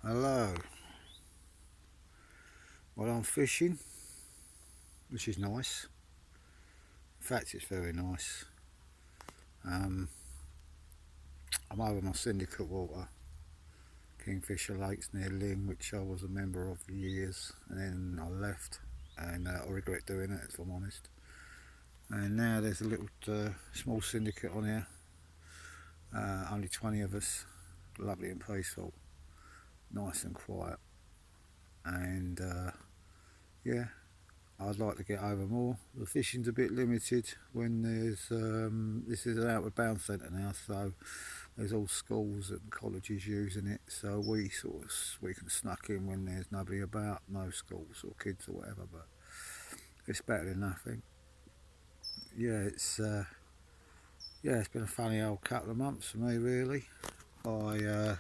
Hello. Well, I'm fishing, which is nice. In fact, it's very nice. Um, I'm over my syndicate water, Kingfisher Lakes near Lyng, which I was a member of for years, and then I left, and I regret doing it, if I'm honest. And now there's a little small syndicate on here, only 20 of us, lovely and peaceful, nice and quiet, and yeah, I'd like to get over more. The fishing's a bit limited when this is an outward bound centre now, so there's all schools and colleges using it. So we can snuck in when there's nobody about, no schools or kids or whatever. But it's better than nothing. Yeah, it's been a funny old couple of months for me really. I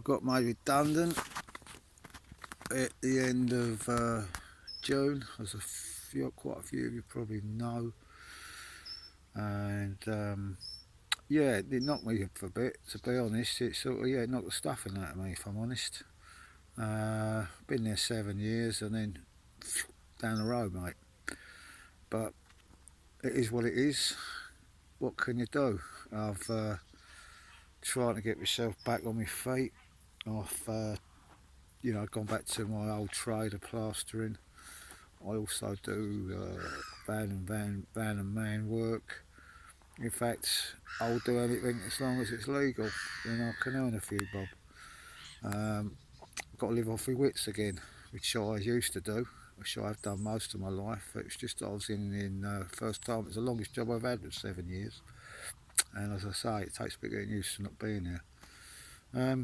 got made redundant at the end of June, as quite a few of you probably know, and yeah, it knocked me up for a bit. To be honest, it sort of it knocked the stuffing out of me. If I'm honest, been there 7 years and then down the road, mate. But it is what it is. What can you do? I've trying to get myself back on my feet. I've gone back to my old trade of plastering. I also do van and man work. In fact, I'll do anything as long as it's legal. Then I can earn a few bob. I've got to live off my wits again, which I used to do, which I've done most of my life. It was just I was in first time. It was the longest job I've had, was 7 years. And as I say, it takes a bit getting used to not being there.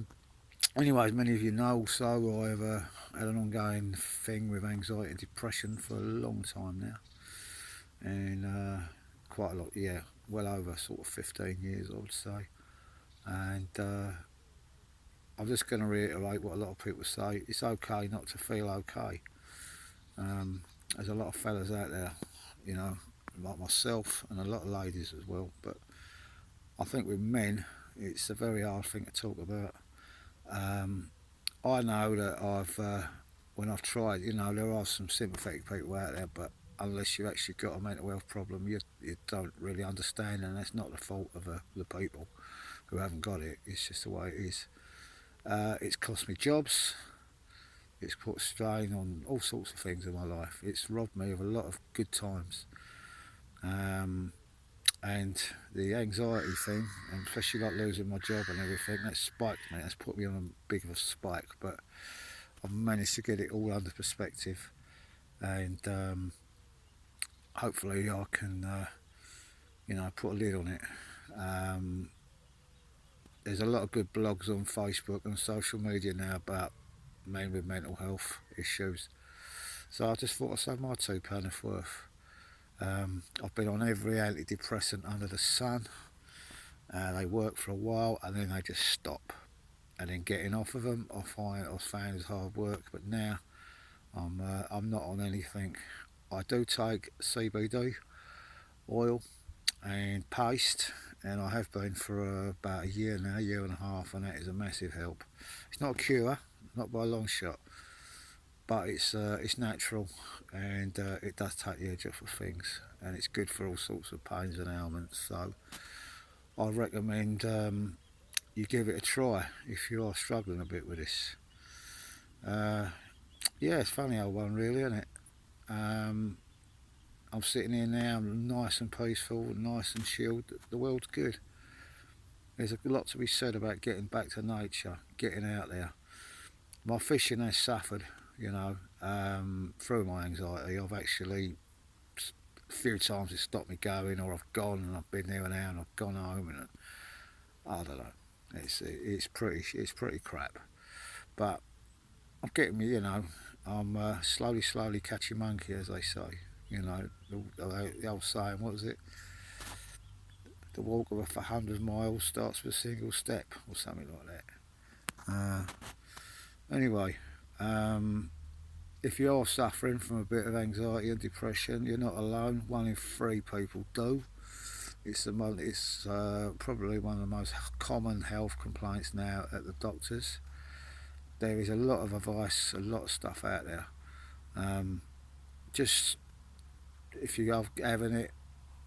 Anyway, as many of you know, also I've had an ongoing thing with anxiety and depression for a long time now, and quite a lot, yeah, well over sort of 15 years, I would say. And I'm just going to reiterate what a lot of people say: it's okay not to feel okay. There's a lot of fellas out there, you know, like myself and a lot of ladies as well. But I think with men, it's a very hard thing to talk about. Um, I know that when I've tried, there are some sympathetic people out there, but unless you've actually got a mental health problem, you don't really understand, and that's not the fault of the people who haven't got it. It's just the way it is. It's cost me jobs. It's put strain on all sorts of things in my life. It's robbed me of a lot of good times. Um, and the anxiety thing, and especially like losing my job and everything, that spiked me. That's put me on a big of a spike. But I've managed to get it all under perspective, and hopefully I can, put a lid on it. Um, there's a lot of good blogs on Facebook and social media now about men with mental health issues. So I just thought I'd say my £2 worth. I've been on every antidepressant under the sun. They work for a while and then they just stop. And then getting off of them, I found is hard work. But now I'm not on anything. I do take CBD oil and paste, and I have been for about a year now, a year and a half, and that is a massive help. It's not a cure, not by a long shot, but it's natural, and it does take the edge off of things, and it's good for all sorts of pains and ailments. So I recommend you give it a try if you are struggling a bit with this. Uh, yeah, it's funny old one, really, isn't it? Um, I'm sitting here now, I'm nice and peaceful, nice and chilled. The world's good. There's a lot to be said about getting back to nature, getting out there. My fishing has suffered, through my anxiety. I've actually, a few times it's stopped me going, or I've gone and I've been there and there and I've gone home and I don't know. It's pretty crap. But I'm getting me, I'm slowly catching monkey, as they say. The old saying, what was it? The walk of 100 miles starts with a single step, or something like that. Anyway, um, if you're suffering from a bit of anxiety and depression, you're not alone. 1 in 3 people do. It's probably one of the most common health complaints now at the doctors. there is a lot of advice, a lot of stuff out there. Just if you are having it,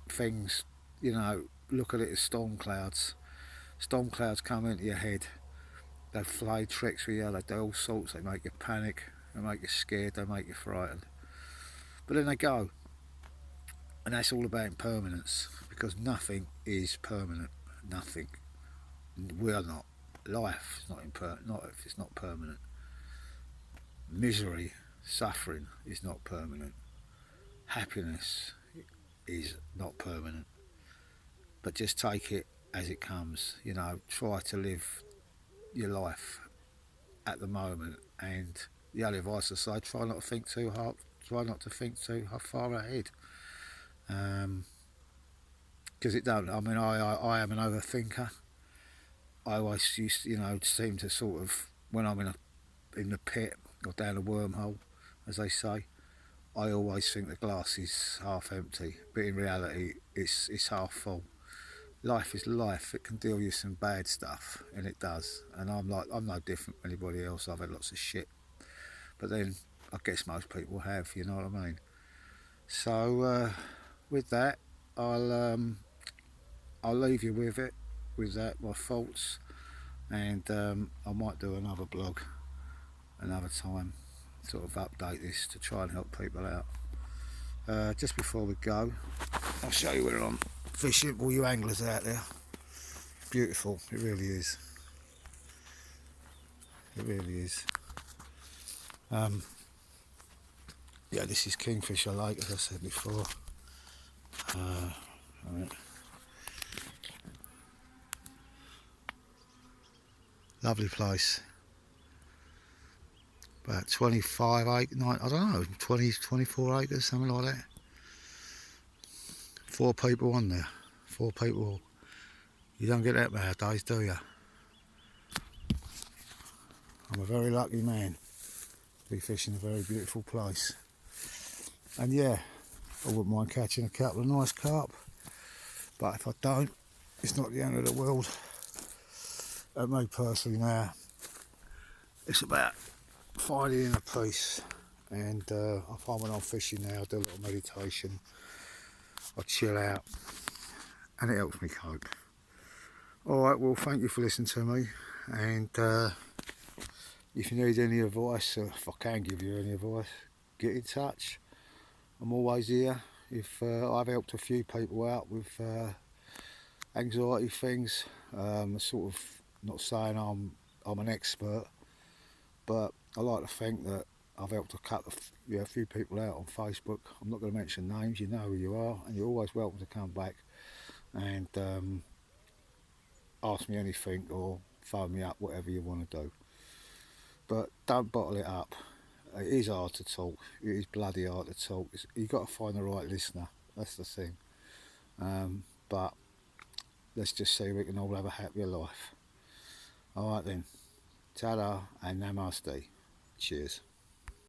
things, you know, look at it as storm clouds. Storm clouds come into your head. They play tricks with you. They do all sorts. They make you panic. They make you scared. They make you frightened. But then they go, and that's all about impermanence, because nothing is permanent. Nothing. We are not. Life is not impermanent. Not if it's not permanent. Misery, suffering is not permanent. Happiness is not permanent. But just take it as it comes. You know, try to live your life at the moment. And the only advice I say, try not to think too hard. Try not to think too far ahead. Because it don't. I mean, I am an overthinker. I always used to, you know, seem to sort of, when I'm in the pit or down a wormhole, as they say, I always think the glass is half empty, but in reality it's half full. Life is life. It can deal you some bad stuff, and it does. And I'm no different from anybody else. I've had lots of shit, but then I guess most people have. You know what I mean? So with that, I'll leave you with it, with that, my thoughts, and I might do another blog another time, sort of update this to try and help people out. Just before we go, I'll show you where I'm fishing. All you anglers out there, beautiful, it really is. It really is. Yeah, this is Kingfisher Lake, as I said before. Right. Lovely place. About 25 acres, I don't know, 20, 24 acres, something like that. 4 people on there. 4 people. You don't get that nowadays, do you? I'm a very lucky man to be fishing a very beautiful place. And yeah, I wouldn't mind catching a couple of nice carp. But if I don't, it's not the end of the world. At me personally now, it's about finding inner peace. And I find when I'm fishing now, I do a little meditation. I chill out, and it helps me cope. Alright, well, thank you for listening to me, and if you need any advice, or if I can give you any advice, get in touch. I'm always here. If I've helped a few people out with anxiety things, sort of not saying I'm an expert, but I like to think that I've helped a few people out on Facebook. I'm not going to mention names, you know who you are, and you're always welcome to come back and ask me anything or phone me up, whatever you want to do. But don't bottle it up. It is hard to talk. It is bloody hard to talk. You've got to find the right listener. That's the thing. But let's just say we can all have a happier life. Alright then. Ta-da and namaste. Cheers.